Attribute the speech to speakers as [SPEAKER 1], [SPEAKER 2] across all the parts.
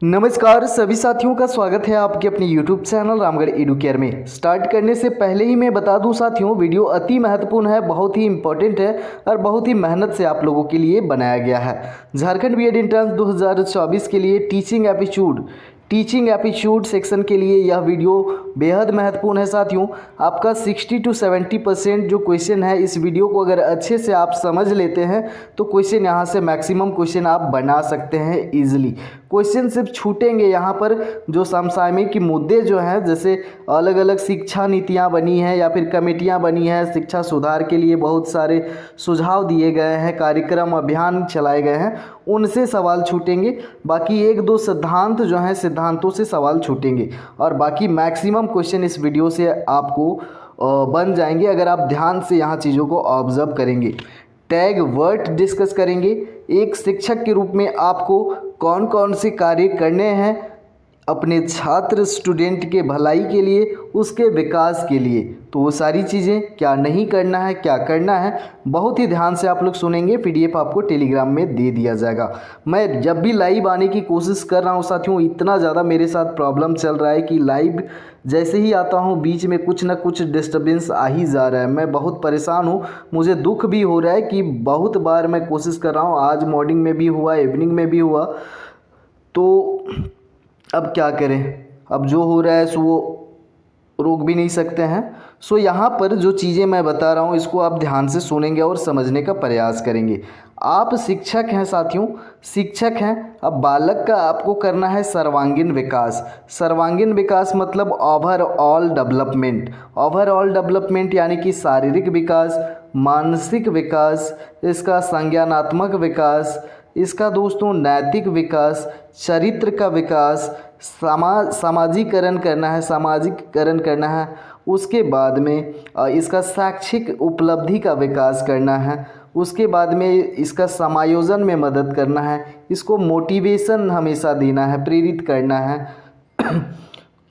[SPEAKER 1] नमस्कार सभी साथियों का स्वागत है आपके अपने YouTube चैनल रामगढ़ एडुकेयर में। स्टार्ट करने से पहले ही मैं बता दूं साथियों, वीडियो अति महत्वपूर्ण है, बहुत ही इंपॉर्टेंट है और बहुत ही मेहनत से आप लोगों के लिए बनाया गया है। झारखंड बीएड एंट्रेंस 2024 के लिए टीचिंग एप्टीट्यूड सेक्शन के लिए यह वीडियो बेहद महत्वपूर्ण है साथियों। आपका 60 to 70% जो क्वेश्चन है, इस वीडियो को अगर अच्छे से आप समझ लेते हैं तो क्वेश्चन यहाँ से मैक्सिमम क्वेश्चन आप बना सकते हैं इजीली। क्वेश्चन सिर्फ छूटेंगे यहाँ पर जो समसामयिक मुद्दे जो हैं, जैसे अलग अलग शिक्षा नीतियाँ बनी हैं या फिर कमेटियाँ बनी हैं, शिक्षा सुधार के लिए बहुत सारे सुझाव दिए गए हैं, कार्यक्रम अभियान चलाए गए हैं, उनसे सवाल छूटेंगे। बाकी एक दो सिद्धांत जो हैं, सिद्धांतों से सवाल छूटेंगे और बाकी मैक्सिमम क्वेश्चन इस वीडियो से आपको बन जाएंगे अगर आप ध्यान से यहाँ चीज़ों को ऑब्जर्व करेंगे। टैग वर्ड डिस्कस करेंगे। एक शिक्षक के रूप में आपको कौन कौन से कार्य करने हैं अपने छात्र स्टूडेंट के भलाई के लिए, उसके विकास के लिए, तो वो सारी चीज़ें क्या नहीं करना है, क्या करना है, बहुत ही ध्यान से आप लोग सुनेंगे। पीडीएफ आपको टेलीग्राम में दे दिया जाएगा। मैं जब भी लाइव आने की कोशिश कर रहा हूँ साथियों, इतना ज़्यादा मेरे साथ प्रॉब्लम चल रहा है कि लाइव जैसे ही आता हूँ बीच में कुछ ना कुछ डिस्टर्बेंस आ ही जा रहा है। मैं बहुत परेशान हूँ, मुझे दुख भी हो रहा है कि बहुत बार मैं कोशिश कर रहा हूँ, आज मॉर्निंग में भी हुआ, इवनिंग में भी हुआ, तो अब क्या करें। अब जो हो रहा है सो वो रोक भी नहीं सकते हैं। सो यहाँ पर जो चीज़ें मैं बता रहा हूँ इसको आप ध्यान से सुनेंगे और समझने का प्रयास करेंगे। आप शिक्षक हैं साथियों, शिक्षक हैं। अब बालक का आपको करना है सर्वांगीण विकास। सर्वांगीण विकास मतलब ओवरऑल डेवलपमेंट। ओवरऑल डेवलपमेंट यानी कि शारीरिक विकास, मानसिक विकास, इसका संज्ञानात्मक विकास, इसका दोस्तों नैतिक विकास, चरित्र का विकास, सामाजिकरण करना है। उसके बाद में इसका शैक्षिक उपलब्धि का विकास करना है। उसके बाद में इसका समायोजन में मदद करना है। इसको मोटिवेशन हमेशा देना है, प्रेरित करना है।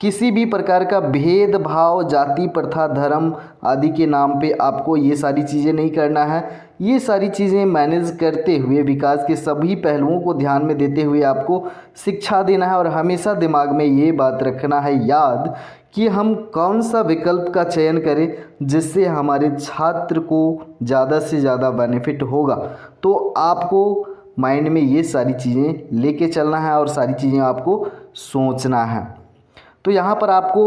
[SPEAKER 1] किसी भी प्रकार का भेदभाव, जाति प्रथा, धर्म आदि के नाम पे आपको ये सारी चीज़ें नहीं करना है। ये सारी चीज़ें मैनेज करते हुए विकास के सभी पहलुओं को ध्यान में देते हुए आपको शिक्षा देना है। और हमेशा दिमाग में ये बात रखना है याद कि हम कौन सा विकल्प का चयन करें जिससे हमारे छात्र को ज़्यादा से ज़्यादा बेनिफिट होगा। तो आपको माइंड में ये सारी चीज़ें लेके चलना है और सारी चीज़ें आपको सोचना है। तो यहाँ पर आपको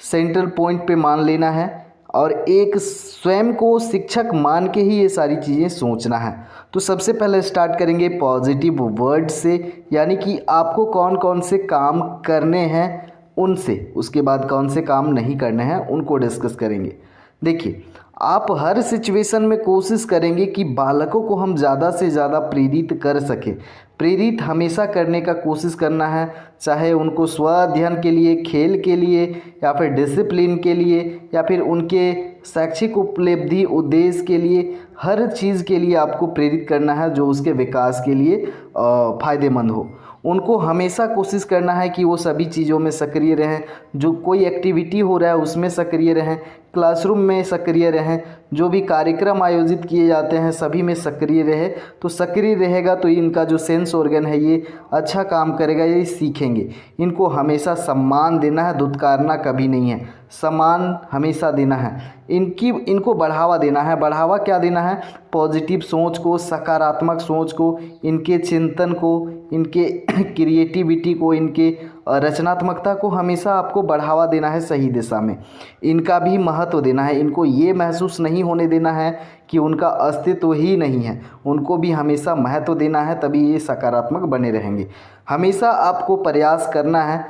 [SPEAKER 1] सेंट्रल पॉइंट पे मान लेना है और एक स्वयं को शिक्षक मान के ही ये सारी चीज़ें सोचना है। तो सबसे पहले स्टार्ट करेंगे पॉजिटिव वर्ड से, यानी कि आपको कौन कौन से काम करने हैं उनसे, उसके बाद कौन से काम नहीं करने हैं उनको डिस्कस करेंगे। देखिए, आप हर सिचुएशन में कोशिश करेंगे कि बालकों को हम ज़्यादा से ज़्यादा प्रेरित कर सकें। प्रेरित हमेशा करने का कोशिश करना है, चाहे उनको स्व अध्ययन के लिए, खेल के लिए, या फिर डिसिप्लिन के लिए, या फिर उनके शैक्षिक उपलब्धि उद्देश्य के लिए, हर चीज़ के लिए आपको प्रेरित करना है जो उसके विकास के लिए फ़ायदेमंद हो। उनको हमेशा कोशिश करना है कि वो सभी चीज़ों में सक्रिय रहें, जो कोई एक्टिविटी हो रहा है उसमें सक्रिय रहें, क्लासरूम में सक्रिय रहें, जो भी कार्यक्रम आयोजित किए जाते हैं सभी में सक्रिय रहे। तो सक्रिय रहेगा तो इनका जो सेंस ऑर्गन है ये अच्छा काम करेगा, ये सीखेंगे। इनको हमेशा सम्मान देना है, दुत्कारना कभी नहीं है, सम्मान हमेशा देना है। इनको बढ़ावा देना है। बढ़ावा क्या देना है? पॉजिटिव सोच को, सकारात्मक सोच को, इनके चिंतन को, इनके क्रिएटिविटी को, इनके रचनात्मकता को हमेशा आपको बढ़ावा देना है सही दिशा में। इनका भी महत्व देना है। इनको ये महसूस नहीं होने देना है कि उनका अस्तित्व ही नहीं है, उनको भी हमेशा महत्व देना है, तभी ये सकारात्मक बने रहेंगे। हमेशा आपको प्रयास करना है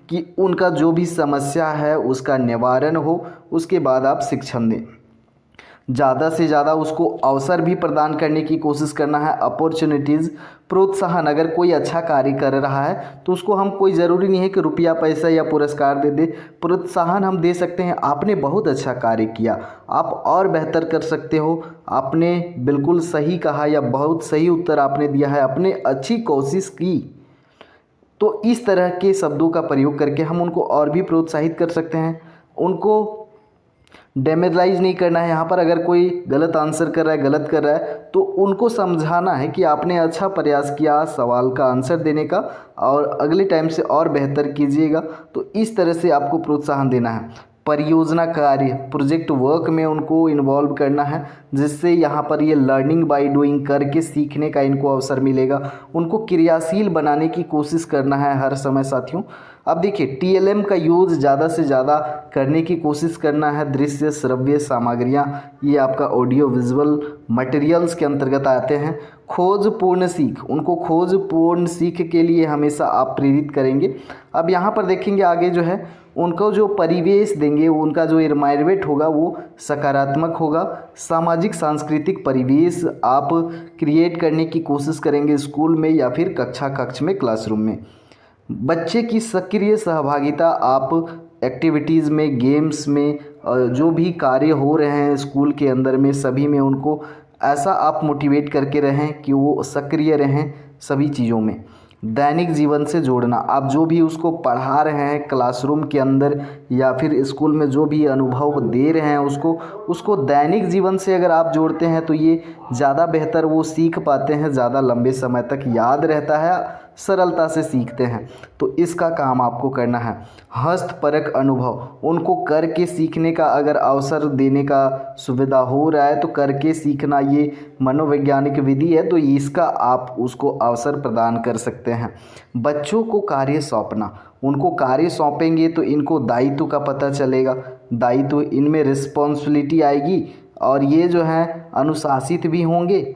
[SPEAKER 1] कि उनका जो भी समस्या है उसका निवारण हो, उसके बाद आप शिक्षण दें। ज़्यादा से ज़्यादा उसको अवसर भी प्रदान करने की कोशिश करना है, अपॉर्चुनिटीज़, प्रोत्साहन। अगर कोई अच्छा कार्य कर रहा है तो उसको हम, कोई ज़रूरी नहीं है कि रुपया पैसा या पुरस्कार दे दे, प्रोत्साहन हम दे सकते हैं। आपने बहुत अच्छा कार्य किया, आप और बेहतर कर सकते हो, आपने बिल्कुल सही कहा या बहुत सही उत्तर आपने दिया है, आपने अच्छी कोशिश की। तो इस तरह के शब्दों का प्रयोग करके हम उनको और भी प्रोत्साहित कर सकते हैं। उनको डेमोरलाइज नहीं करना है। यहाँ पर अगर कोई गलत आंसर कर रहा है, गलत कर रहा है, तो उनको समझाना है कि आपने अच्छा प्रयास किया सवाल का आंसर देने का और अगले टाइम से और बेहतर कीजिएगा। तो इस तरह से आपको प्रोत्साहन देना है। परियोजना कार्य, प्रोजेक्ट वर्क में उनको इन्वॉल्व करना है, जिससे यहाँ पर ये लर्निंग बाय डूइंग करके सीखने का इनको अवसर मिलेगा। उनको क्रियाशील बनाने की कोशिश करना है हर समय साथियों। अब देखिए टीएलएम का यूज़ ज़्यादा से ज़्यादा करने की कोशिश करना है। दृश्य श्रव्य सामग्रियाँ, ये आपका ऑडियो विजुअल मटेरियल्स के अंतर्गत आते हैं। खोज पूर्ण सीख, उनको खोज पूर्ण सीख के लिए हमेशा आप प्रेरित करेंगे। अब यहाँ पर देखेंगे आगे जो है उनको जो परिवेश देंगे, उनका जो एनवायरनमेंट होगा वो सकारात्मक होगा। सामाजिक सांस्कृतिक परिवेश आप क्रिएट करने की कोशिश करेंगे स्कूल में या फिर कक्ष में, क्लासरूम में। बच्चे की सक्रिय सहभागिता आप एक्टिविटीज़ में, गेम्स में, जो भी कार्य हो रहे हैं स्कूल के अंदर में, सभी में उनको ऐसा आप मोटिवेट करके रहें कि वो सक्रिय रहें सभी चीज़ों में। दैनिक जीवन से जोड़ना, आप जो भी उसको पढ़ा रहे हैं क्लासरूम के अंदर या फिर स्कूल में जो भी अनुभव दे रहे हैं उसको दैनिक जीवन से अगर आप जोड़ते हैं तो ये ज़्यादा बेहतर वो सीख पाते हैं, ज़्यादा लंबे समय तक याद रहता है, सरलता से सीखते हैं। तो इसका काम आपको करना है। हस्तपरक अनुभव, उनको करके सीखने का अगर अवसर देने का सुविधा हो रहा है तो करके सीखना ये मनोवैज्ञानिक विधि है, तो इसका आप उसको अवसर प्रदान कर सकते हैं। बच्चों को कार्य सौंपना, उनको कार्य सौंपेंगे तो इनको दायित्व का पता चलेगा, दायित्व इनमें रिस्पॉन्सिबिलिटी आएगी और ये जो है अनुशासित भी होंगे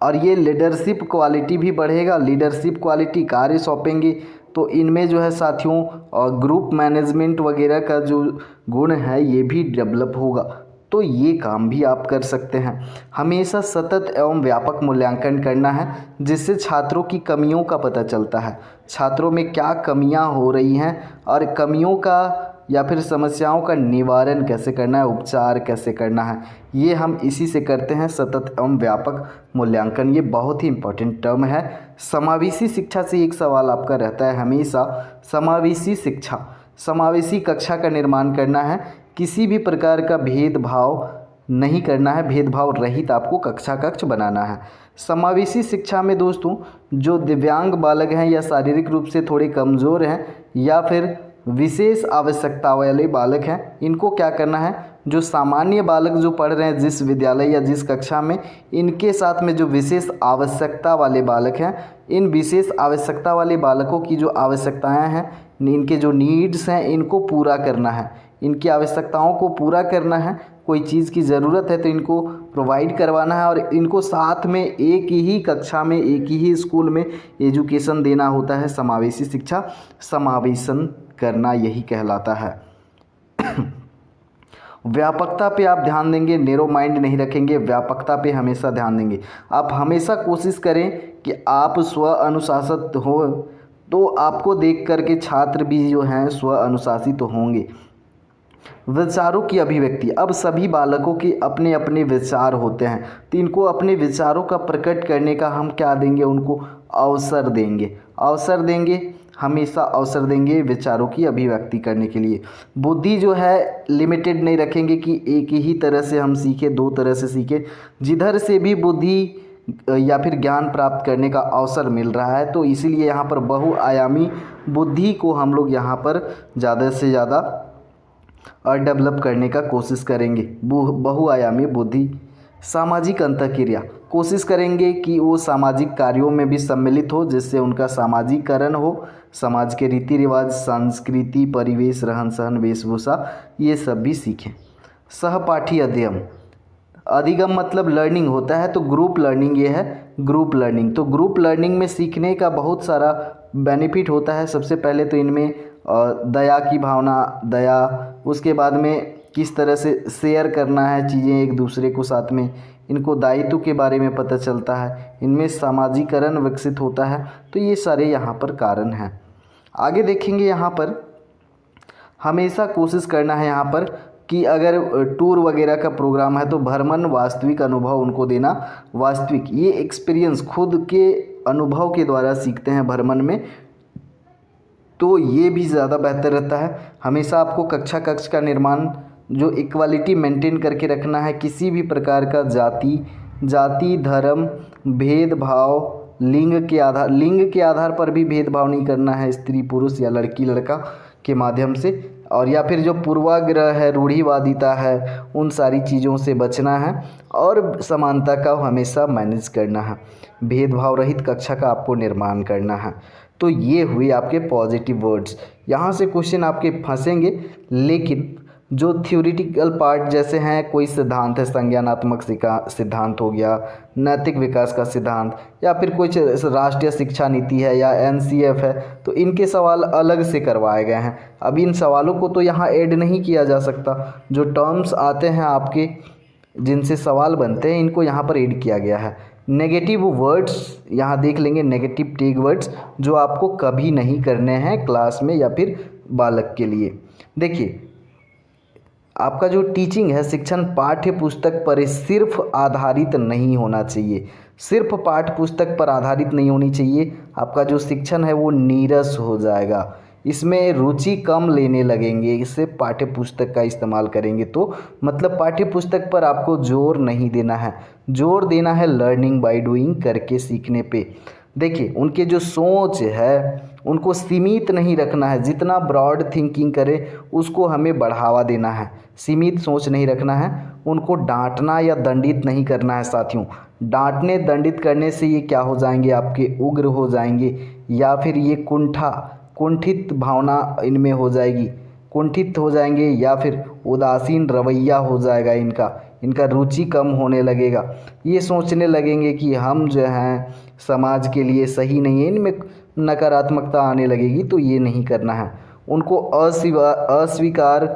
[SPEAKER 1] और ये लीडरशिप क्वालिटी भी बढ़ेगा। लीडरशिप क्वालिटी, कार्य सौंपेंगे तो इनमें जो है साथियों ग्रुप मैनेजमेंट वगैरह का जो गुण है ये भी डेवलप होगा। तो ये काम भी आप कर सकते हैं। हमेशा सतत एवं व्यापक मूल्यांकन करना है, जिससे छात्रों की कमियों का पता चलता है, छात्रों में क्या कमियां हो रही हैं और कमियों का या फिर समस्याओं का निवारण कैसे करना है, उपचार कैसे करना है, ये हम इसी से करते हैं, सतत एवं व्यापक मूल्यांकन। ये बहुत ही इम्पोर्टेंट टर्म है। समावेशी शिक्षा से एक सवाल आपका रहता है हमेशा, समावेशी शिक्षा, समावेशी कक्षा का निर्माण करना है, किसी भी प्रकार का भेदभाव नहीं करना है, भेदभाव रहित आपको कक्ष बनाना है। समावेशी शिक्षा में दोस्तों जो दिव्यांग बालक हैं या शारीरिक रूप से थोड़े कमज़ोर हैं या फिर विशेष आवश्यकता वाले बालक हैं, इनको क्या करना है, जो सामान्य बालक जो पढ़ रहे हैं जिस विद्यालय या जिस कक्षा में, इनके साथ में जो विशेष आवश्यकता वाले बालक हैं, इन विशेष आवश्यकता वाले बालकों की जो आवश्यकताएं हैं, इनके जो नीड्स हैं, इनको पूरा करना है, इनकी आवश्यकताओं को पूरा करना है। कोई चीज़ की ज़रूरत है तो इनको प्रोवाइड करवाना है और इनको साथ में एक ही कक्षा में, एक ही स्कूल में एजुकेशन देना होता है। समावेशी शिक्षा, समावेशन करना यही कहलाता है। व्यापकता पे आप ध्यान देंगे, नैरो माइंड नहीं रखेंगे, व्यापकता पे हमेशा ध्यान देंगे। आप हमेशा कोशिश करें कि आप स्व अनुशासित हो, तो आपको देख कर के छात्र भी जो हैं स्व अनुशासित होंगे। विचारों की अभिव्यक्ति, अब सभी बालकों के अपने अपने विचार होते हैं, तो इनको अपने विचारों का प्रकट करने का हम क्या देंगे, उनको अवसर देंगे, अवसर देंगे, हमेशा अवसर देंगे विचारों की अभिव्यक्ति करने के लिए। बुद्धि जो है लिमिटेड नहीं रखेंगे कि एक ही तरह से हम सीखें, दो तरह से सीखें, जिधर से भी बुद्धि या फिर ज्ञान प्राप्त करने का अवसर मिल रहा है, तो इसीलिए यहाँ पर बहुआयामी बुद्धि को हम लोग यहाँ पर ज़्यादा से ज़्यादा डेवलप करने का कोशिश करेंगे। बहुआयामी बुद्धि। सामाजिक अंतःक्रिया, कोशिश करेंगे कि वो सामाजिक कार्यों में भी सम्मिलित हो, जिससे उनका सामाजिकरण हो, समाज के रीति रिवाज, संस्कृति, परिवेश, रहन सहन, वेशभूषा, ये सब भी सीखें। सहपाठी अध्ययन, अधिगम मतलब लर्निंग होता है, तो ग्रुप लर्निंग ये है, ग्रुप लर्निंग। तो ग्रुप लर्निंग में सीखने का बहुत सारा बेनिफिट होता है। सबसे पहले तो इनमें दया की भावना, दया, उसके बाद में किस तरह से शेयर करना है चीज़ें एक दूसरे को साथ में, इनको दायित्व के बारे में पता चलता है, इनमें सामाजिकरण विकसित होता है। तो ये सारे यहाँ पर कारण हैं। आगे देखेंगे यहाँ पर हमेशा कोशिश करना है यहाँ पर कि अगर टूर वगैरह का प्रोग्राम है तो भ्रमण, वास्तविक अनुभव उनको देना। वास्तविक, ये एक्सपीरियंस खुद के अनुभव के द्वारा सीखते हैं भ्रमण में, तो ये भी ज़्यादा बेहतर रहता है। हमेशा आपको कक्ष का निर्माण जो इक्वालिटी मेंटेन करके रखना है, किसी भी प्रकार का जाति धर्म भेदभाव लिंग के आधार पर भी भेदभाव नहीं करना है, स्त्री पुरुष या लड़की लड़का के माध्यम से, और या फिर जो पूर्वाग्रह है, रूढ़िवादिता है, उन सारी चीज़ों से बचना है और समानता का हमेशा मैनेज करना है। भेदभाव रहित कक्षा का आपको निर्माण करना है। तो ये हुए आपके पॉजिटिव वर्ड्स। यहाँ से क्वेश्चन आपके फंसेंगे, लेकिन जो थ्योरेटिकल पार्ट जैसे हैं, कोई सिद्धांत है, संज्ञानात्मक सिद्धांत हो गया, नैतिक विकास का सिद्धांत, या फिर कुछ राष्ट्रीय शिक्षा नीति है या एनसीएफ है, तो इनके सवाल अलग से करवाए गए हैं। अब इन सवालों को तो यहाँ ऐड नहीं किया जा सकता। जो टर्म्स आते हैं आपके, जिनसे सवाल बनते हैं, इनको यहाँ पर ऐड किया गया है। नेगेटिव वर्ड्स यहाँ देख लेंगे, नेगेटिव टैग वर्ड्स जो आपको कभी नहीं करने हैं क्लास में या फिर बालक के लिए। देखिए, आपका जो टीचिंग है, शिक्षण पाठ्य पुस्तक पर सिर्फ आधारित नहीं होना चाहिए, सिर्फ पाठ्य पुस्तक पर आधारित नहीं होनी चाहिए। आपका जो शिक्षण है वो नीरस हो जाएगा, इसमें रुचि कम लेने लगेंगे, इससे पाठ्य पुस्तक का इस्तेमाल करेंगे तो मतलब पाठ्य पुस्तक पर आपको जोर नहीं देना है, जोर देना है लर्निंग बाय डूइंग, करके सीखने पे। देखिए, उनके जो सोच है उनको सीमित नहीं रखना है, जितना ब्रॉड थिंकिंग करे उसको हमें बढ़ावा देना है, सीमित सोच नहीं रखना है। उनको डांटना या दंडित नहीं करना है साथियों। डांटने दंडित करने से ये क्या हो जाएंगे, आपके उग्र हो जाएंगे, या फिर ये कुंठित भावना इनमें हो जाएगी, कुंठित हो जाएंगे, या फिर उदासीन रवैया हो जाएगा इनका रुचि कम होने लगेगा। ये सोचने लगेंगे कि हम जो हैं समाज के लिए सही नहीं है, इनमें नकारात्मकता आने लगेगी। तो ये नहीं करना है। उनको अस्वीकार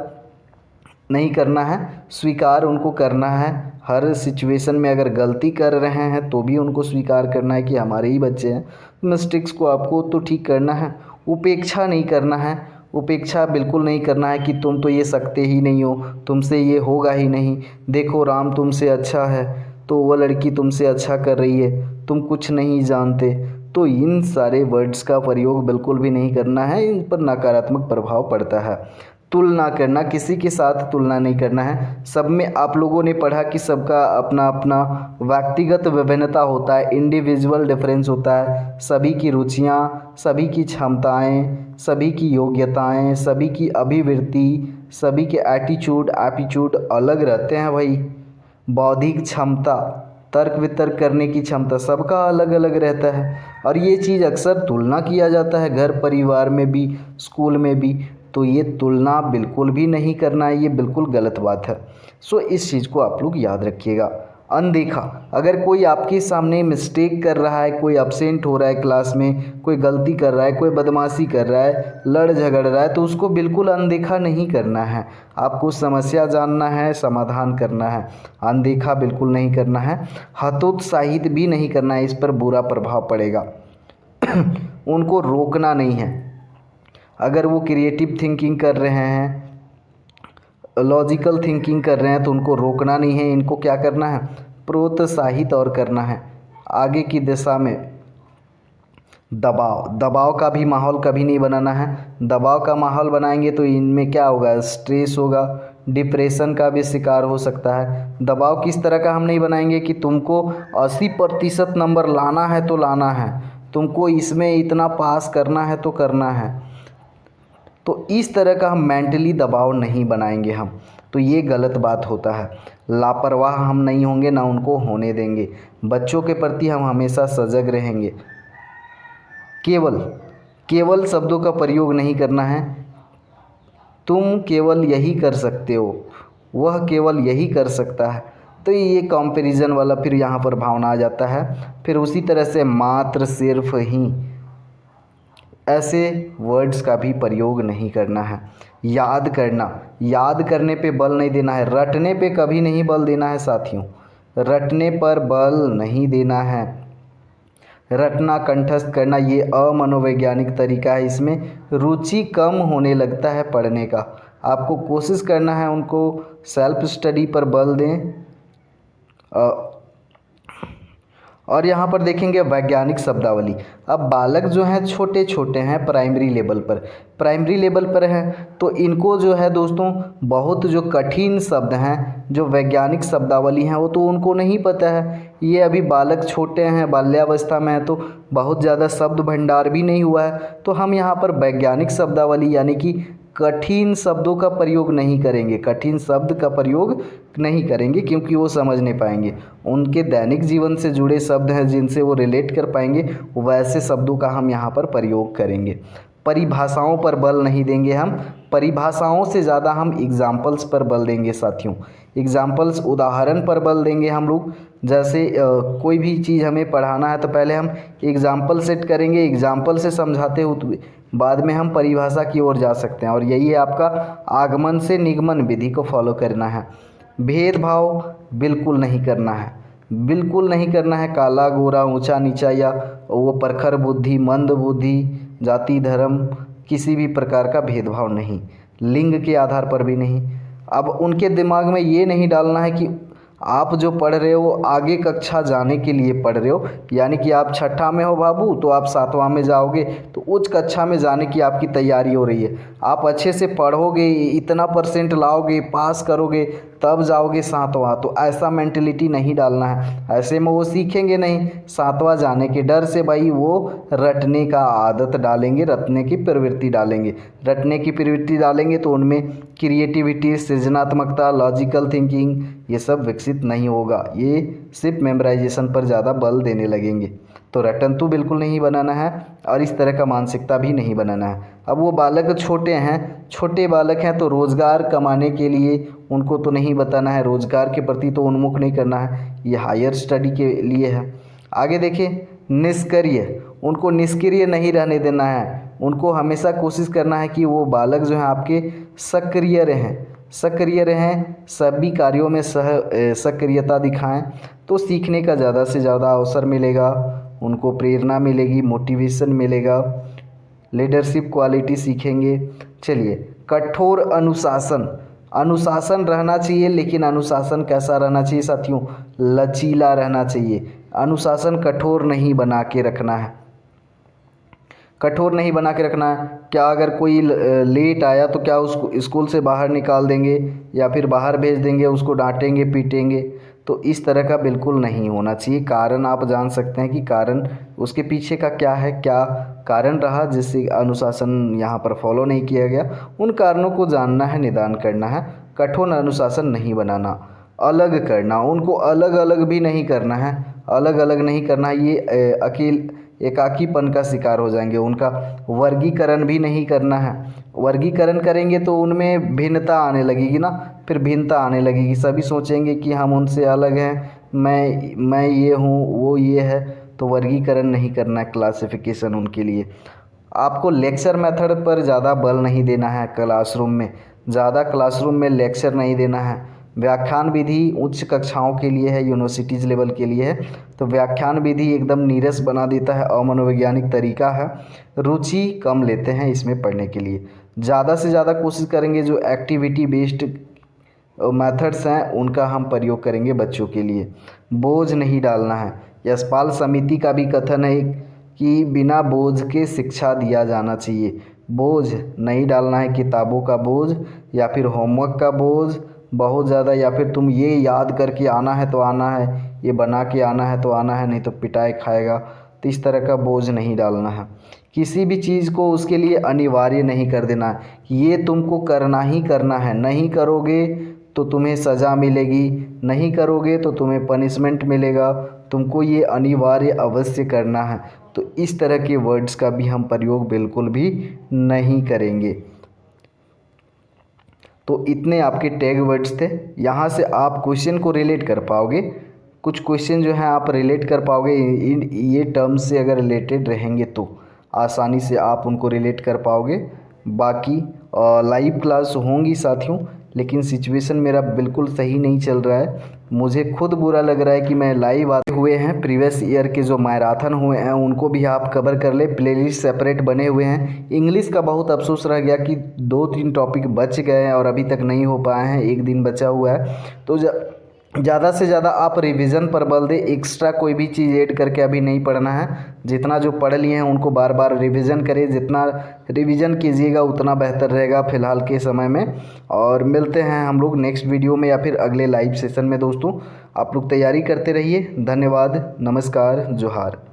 [SPEAKER 1] नहीं करना है, स्वीकार उनको करना है। हर सिचुएशन में अगर गलती कर रहे हैं तो भी उनको स्वीकार करना है कि हमारे ही बच्चे हैं, मिस्टेक्स को आपको तो ठीक करना है। उपेक्षा नहीं करना है, उपेक्षा बिल्कुल नहीं करना है कि तुम तो ये सकते ही नहीं हो, तुमसे ये होगा ही नहीं, देखो राम तुमसे अच्छा है तो वह लड़की तुमसे अच्छा कर रही है, तुम कुछ नहीं जानते। तो इन सारे वर्ड्स का प्रयोग बिल्कुल भी नहीं करना है, इन पर नकारात्मक प्रभाव पड़ता है। तुलना करना, किसी के साथ तुलना नहीं करना है। सब में आप लोगों ने पढ़ा कि सबका अपना अपना व्यक्तिगत विभिन्नता होता है, इंडिविजुअल डिफरेंस होता है। सभी की रुचियाँ, सभी की क्षमताएं, सभी की योग्यताएं, सभी की अभिवृत्ति, सभी के एटीट्यूड अलग रहते हैं भाई। बौद्धिक क्षमता, तर्क वितर्क करने की क्षमता सबका अलग अलग रहता है, और ये चीज़ अक्सर तुलना किया जाता है घर परिवार में भी, स्कूल में भी। तो ये तुलना बिल्कुल भी नहीं करना है, ये बिल्कुल गलत बात है। सो इस चीज़ को आप लोग याद रखिएगा। अनदेखा, अगर कोई आपके सामने मिस्टेक कर रहा है, कोई अब्सेंट हो रहा है क्लास में, कोई गलती कर रहा है, कोई बदमाशी कर रहा है, लड़ झगड़ रहा है, तो उसको बिल्कुल अनदेखा नहीं करना है। आपको समस्या जानना है, समाधान करना है, अनदेखा बिल्कुल नहीं करना है। हतोत्साहित भी नहीं करना है, इस पर बुरा प्रभाव पड़ेगा। उनको रोकना नहीं है। अगर वो क्रिएटिव थिंकिंग कर रहे हैं, लॉजिकल थिंकिंग कर रहे हैं, तो उनको रोकना नहीं है। इनको क्या करना है, प्रोत्साहित और करना है आगे की दिशा में। दबाव का भी माहौल कभी नहीं बनाना है। दबाव का माहौल बनाएंगे तो इनमें क्या होगा, स्ट्रेस होगा, डिप्रेशन का भी शिकार हो सकता है। दबाव किस तरह का हम नहीं बनाएंगे कि तुमको 80% नंबर लाना है तो लाना है, तुमको इसमें इतना पास करना है तो करना है। तो इस तरह का हम मेंटली दबाव नहीं बनाएंगे हम, तो ये गलत बात होता है। लापरवाह हम नहीं होंगे, ना उनको होने देंगे। बच्चों के प्रति हम हमेशा सजग रहेंगे। केवल शब्दों का प्रयोग नहीं करना है। तुम केवल यही कर सकते हो, वह केवल यही कर सकता है। तो ये कंपैरिजन वाला फिर यहाँ पर भावना आ जाता है। फिर उसी तरह से मात्र, सिर्फ, ही, ऐसे वर्ड्स का भी प्रयोग नहीं करना है। याद करने पे बल नहीं देना है। रटने पे कभी नहीं बल देना है साथियों, रटने पर बल नहीं देना है। रटना, कंठस्थ करना, ये अमनोवैज्ञानिक तरीका है, इसमें रुचि कम होने लगता है पढ़ने का। आपको कोशिश करना है उनको सेल्फ स्टडी पर बल दें, और यहाँ पर देखेंगे वैज्ञानिक शब्दावली। अब बालक जो हैं छोटे छोटे हैं, प्राइमरी लेवल पर हैं, तो इनको जो है दोस्तों बहुत जो कठिन शब्द हैं, जो वैज्ञानिक शब्दावली हैं, वो तो उनको नहीं पता है। ये अभी बालक छोटे हैं, बाल्यावस्था में है, तो बहुत ज़्यादा शब्द भंडार भी नहीं हुआ है। तो हम यहाँ पर वैज्ञानिक शब्दावली यानी कि कठिन शब्दों का प्रयोग नहीं करेंगे, कठिन शब्द का प्रयोग नहीं करेंगे, क्योंकि वो समझ नहीं पाएंगे। उनके दैनिक जीवन से जुड़े शब्द हैं जिनसे वो रिलेट कर पाएंगे, वैसे शब्दों का हम यहाँ पर प्रयोग करेंगे। परिभाषाओं पर बल नहीं देंगे हम, परिभाषाओं से ज़्यादा हम एग्जाम्पल्स पर बल देंगे साथियों। एग्जाम्पल्स, उदाहरण पर बल देंगे हम लोग। जैसे कोई भी चीज़ हमें पढ़ाना है तो पहले हम एग्जाम्पल सेट करेंगे, एग्जाम्पल से समझाते हुए बाद में हम परिभाषा की ओर जा सकते हैं। और यही है आपका आगमन से निगमन विधि को फॉलो करना है। भेदभाव बिल्कुल नहीं करना है, बिल्कुल नहीं करना है। काला गोरा, ऊंचा नीचा, या वो प्रखर बुद्धि, मंद बुद्धि, जाति धर्म, किसी भी प्रकार का भेदभाव नहीं, लिंग के आधार पर भी नहीं। अब उनके दिमाग में ये नहीं डालना है कि आप जो पढ़ रहे हो आगे कक्षा जाने के लिए पढ़ रहे हो, यानी कि आप छठा में हो बाबू तो आप सातवां में जाओगे, तो उच्च कक्षा में जाने की आपकी तैयारी हो रही है। आप अच्छे से पढ़ोगे, इतना परसेंट लाओगे, पास करोगे, तब जाओगे सातवां, तो ऐसा मेंटलिटी नहीं डालना है। ऐसे में वो सीखेंगे नहीं, सातवां जाने के डर से भाई वो रटने का आदत डालेंगे, रटने की प्रवृत्ति डालेंगे। रटने की प्रवृत्ति डालेंगे तो उनमें क्रिएटिविटी, सृजनात्मकता, लॉजिकल थिंकिंग, ये सब विकसित नहीं होगा। ये सिर्फ मेमोराइजेशन पर ज़्यादा बल देने लगेंगे। तो रटन तो बिल्कुल नहीं बनाना है और इस तरह का मानसिकता भी नहीं बनाना है। अब वो बालक छोटे हैं, छोटे बालक हैं, तो रोज़गार कमाने के लिए उनको तो नहीं बताना है, रोज़गार के प्रति तो उन्मुख नहीं करना है, ये हायर स्टडी के लिए है। आगे देखिए, निष्क्रिय, उनको निष्क्रिय नहीं रहने देना है। उनको हमेशा कोशिश करना है कि वो बालक जो हैं आपके सक्रिय रहें, सक्रिय रहें, सभी कार्यों में सक्रियता दिखाएं, तो सीखने का ज़्यादा से ज़्यादा अवसर मिलेगा, उनको प्रेरणा मिलेगी, मोटिवेशन मिलेगा, लीडरशिप क्वालिटी सीखेंगे। चलिए, कठोर अनुशासन, अनुशासन रहना चाहिए, लेकिन अनुशासन कैसा रहना चाहिए साथियों? लचीला रहना चाहिए। अनुशासन कठोर नहीं बना के रखना है, कठोर नहीं बना के रखना है। क्या अगर कोई लेट आया तो क्या उसको स्कूल से बाहर निकाल देंगे या फिर बाहर भेज देंगे, उसको डांटेंगे, पीटेंगे? तो इस तरह का बिल्कुल नहीं होना चाहिए। कारण आप जान सकते हैं कि कारण उसके पीछे का क्या है, क्या कारण रहा जिससे अनुशासन यहाँ पर फॉलो नहीं किया गया, उन कारणों को जानना है, निदान करना है। कठोर अनुशासन नहीं बनाना, अलग करना, उनको अलग अलग भी नहीं करना है, अलग अलग नहीं करना है। ये एकाकीपन का शिकार हो जाएंगे। उनका वर्गीकरण भी नहीं करना है, वर्गीकरण करेंगे तो उनमें भिन्नता आने लगेगी ना, फिर भिन्नता आने लगेगी, सभी सोचेंगे कि हम उनसे अलग हैं, मैं ये हूँ, वो ये है। तो वर्गीकरण नहीं करना है, क्लासिफिकेशन उनके लिए। आपको लेक्चर मेथड पर ज़्यादा बल नहीं देना है, क्लासरूम में ज़्यादा क्लासरूम में लेक्चर नहीं देना है। व्याख्यान विधि उच्च कक्षाओं के लिए है, यूनिवर्सिटीज़ लेवल के लिए है, तो व्याख्यान विधि एकदम नीरस बना देता है, अमनोवैज्ञानिक तरीका है, रुचि कम लेते हैं इसमें पढ़ने के लिए। ज़्यादा से ज़्यादा कोशिश करेंगे जो एक्टिविटी बेस्ड मेथड्स हैं उनका हम प्रयोग करेंगे बच्चों के लिए। बोझ नहीं डालना है। यशपाल समिति का भी कथन है कि बिना बोझ के शिक्षा दिया जाना चाहिए। बोझ नहीं डालना है, किताबों का बोझ या फिर होमवर्क का बोझ बहुत ज़्यादा, या फिर तुम ये याद करके आना है तो आना है, ये बना के आना है तो आना है, नहीं तो पिटाई खाएगा। तो इस तरह का बोझ नहीं डालना है। किसी भी चीज़ को उसके लिए अनिवार्य नहीं कर देना है, ये तुमको करना ही करना है, नहीं करोगे तो तुम्हें सज़ा मिलेगी, नहीं करोगे तो तुम्हें पनिशमेंट मिलेगा, तुमको ये अनिवार्य अवश्य करना है। तो इस तरह के वर्ड्स का भी हम प्रयोग बिल्कुल भी नहीं करेंगे। तो इतने आपके टैग वर्ड्स थे। यहाँ से आप क्वेश्चन को रिलेट कर पाओगे, कुछ क्वेश्चन जो हैं आप रिलेट कर पाओगे, ये टर्म्स से अगर रिलेटेड रहेंगे तो आसानी से आप उनको रिलेट कर पाओगे। बाकी लाइव क्लास होंगी साथियों, लेकिन सिचुएशन मेरा बिल्कुल सही नहीं चल रहा है। मुझे खुद बुरा लग रहा है कि मैं लाइव आते हुए हैं, प्रीवियस ईयर के जो मैराथन हुए हैं उनको भी आप कवर कर ले, प्लेलिस्ट सेपरेट बने हुए हैं। इंग्लिश का बहुत अफसोस रह गया कि 2-3 टॉपिक बच गए हैं और अभी तक नहीं हो पाए हैं, एक दिन बचा हुआ है। तो ज़्यादा से ज़्यादा आप रिवीजन पर बल दें, एक्स्ट्रा कोई भी चीज़ ऐड करके अभी नहीं पढ़ना है। जितना जो पढ़ लिए हैं उनको बार बार रिवीजन करें, जितना रिवीजन कीजिएगा उतना बेहतर रहेगा फ़िलहाल के समय में। और मिलते हैं हम लोग नेक्स्ट वीडियो में या फिर अगले लाइव सेशन में दोस्तों। आप लोग तैयारी करते रहिए। धन्यवाद, नमस्कार, जोहार।